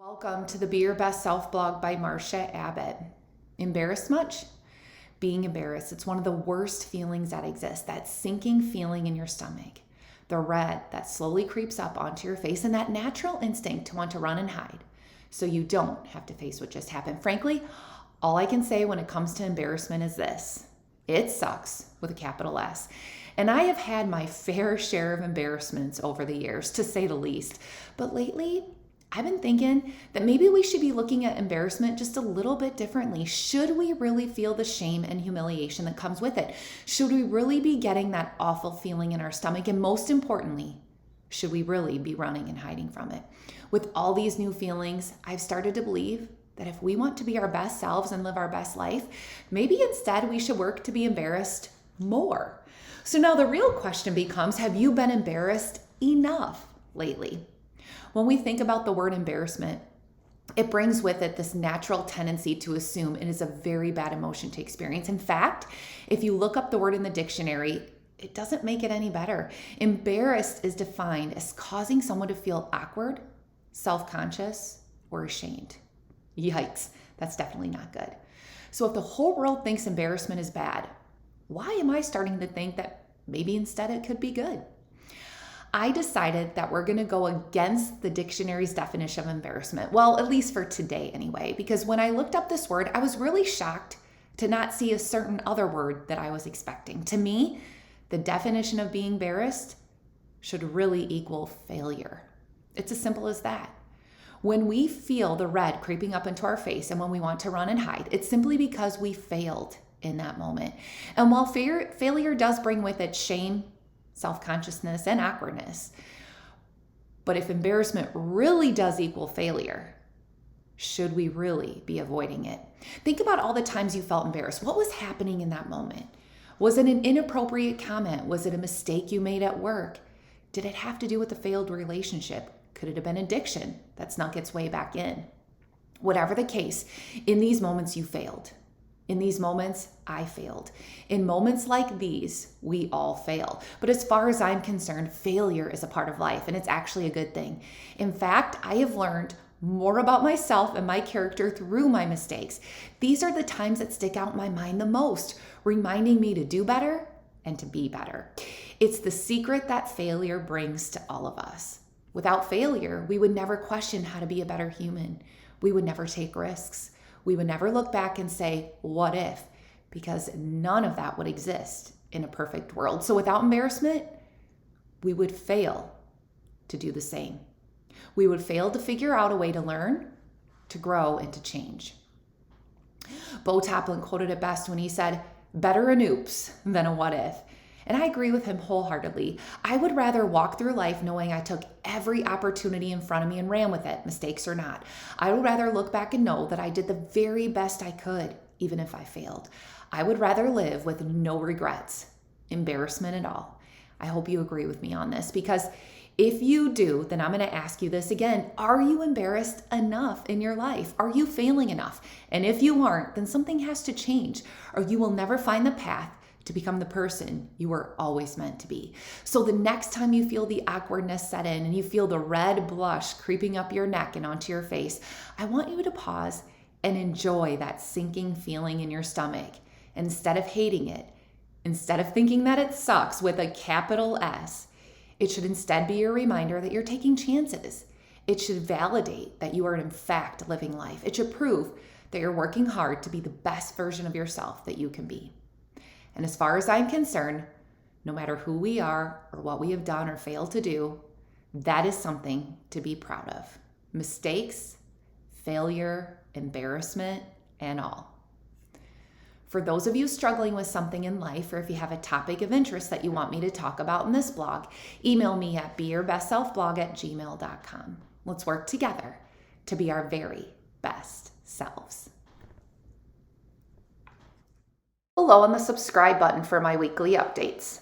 Welcome to the Be Your Best Self blog by Marcia Abbott. Embarrassed much? Being embarrassed, it's one of the worst feelings that exist, that sinking feeling in your stomach, the red that slowly creeps up onto your face, and that natural instinct to want to run and hide so you don't have to face what just happened. Frankly, all I can say when it comes to embarrassment is this: it sucks, with a capital S. And I have had my fair share of embarrassments over the years, to say the least. But lately, I've been thinking that maybe we should be looking at embarrassment just a little bit differently. Should we really feel the shame and humiliation that comes with it? Should we really be getting that awful feeling in our stomach? And most importantly, should we really be running and hiding from it? With all these new feelings, I've started to believe that if we want to be our best selves and live our best life, maybe instead we should work to be embarrassed more. So now the real question becomes, have you been embarrassed enough lately? When we think about the word embarrassment, it brings with it this natural tendency to assume it is a very bad emotion to experience. In fact, if you look up the word in the dictionary, it doesn't make it any better. Embarrassed is defined as causing someone to feel awkward, self-conscious, or ashamed. Yikes, that's definitely not good. So if the whole world thinks embarrassment is bad, why am I starting to think that maybe instead it could be good? I decided that we're going to go against the dictionary's definition of embarrassment. Well, at least for today anyway, because when I looked up this word, I was really shocked to not see a certain other word that I was expecting. To me, the definition of being embarrassed should really equal failure. It's as simple as that. When we feel the red creeping up into our face and when we want to run and hide, it's simply because we failed in that moment. And while failure does bring with it shame, self-consciousness, and awkwardness, but if embarrassment really does equal failure, should we really be avoiding it? Think about all the times you felt embarrassed. What was happening in that moment? Was it an inappropriate comment? Was it a mistake you made at work? Did it have to do with a failed relationship? Could it have been addiction that snuck its way back in? Whatever the case, in these moments you failed. In these moments, I failed. In moments like these, we all fail. But as far as I'm concerned, failure is a part of life, and it's actually a good thing. In fact, I have learned more about myself and my character through my mistakes. These are the times that stick out in my mind the most, reminding me to do better and to be better. It's the secret that failure brings to all of us. Without failure, we would never question how to be a better human. We would never take risks. We would never look back and say, what if? Because none of that would exist in a perfect world. So without embarrassment, we would fail to do the same. We would fail to figure out a way to learn, to grow, and to change. Bo Toplin quoted it best when he said, better an oops than a what if. And I agree with him wholeheartedly. I would rather walk through life knowing I took every opportunity in front of me and ran with it, mistakes or not. I would rather look back and know that I did the very best I could, even if I failed. I would rather live with no regrets, embarrassment at all. I hope you agree with me on this, because if you do, then I'm going to ask you this again. Are you embarrassed enough in your life? Are you failing enough? And if you aren't, then something has to change, or you will never find the path to become the person you were always meant to be. So the next time you feel the awkwardness set in and you feel the red blush creeping up your neck and onto your face, I want you to pause and enjoy that sinking feeling in your stomach. Instead of hating it, instead of thinking that it sucks with a capital S, it should instead be a reminder that you're taking chances. It should validate that you are in fact living life. It should prove that you're working hard to be the best version of yourself that you can be. And as far as I'm concerned, no matter who we are or what we have done or failed to do, that is something to be proud of. Mistakes, failure, embarrassment, and all. For those of you struggling with something in life, or if you have a topic of interest that you want me to talk about in this blog, email me at beyourbestselfblog@gmail.com. Let's work together to be our very best selves. Below on the subscribe button for my weekly updates.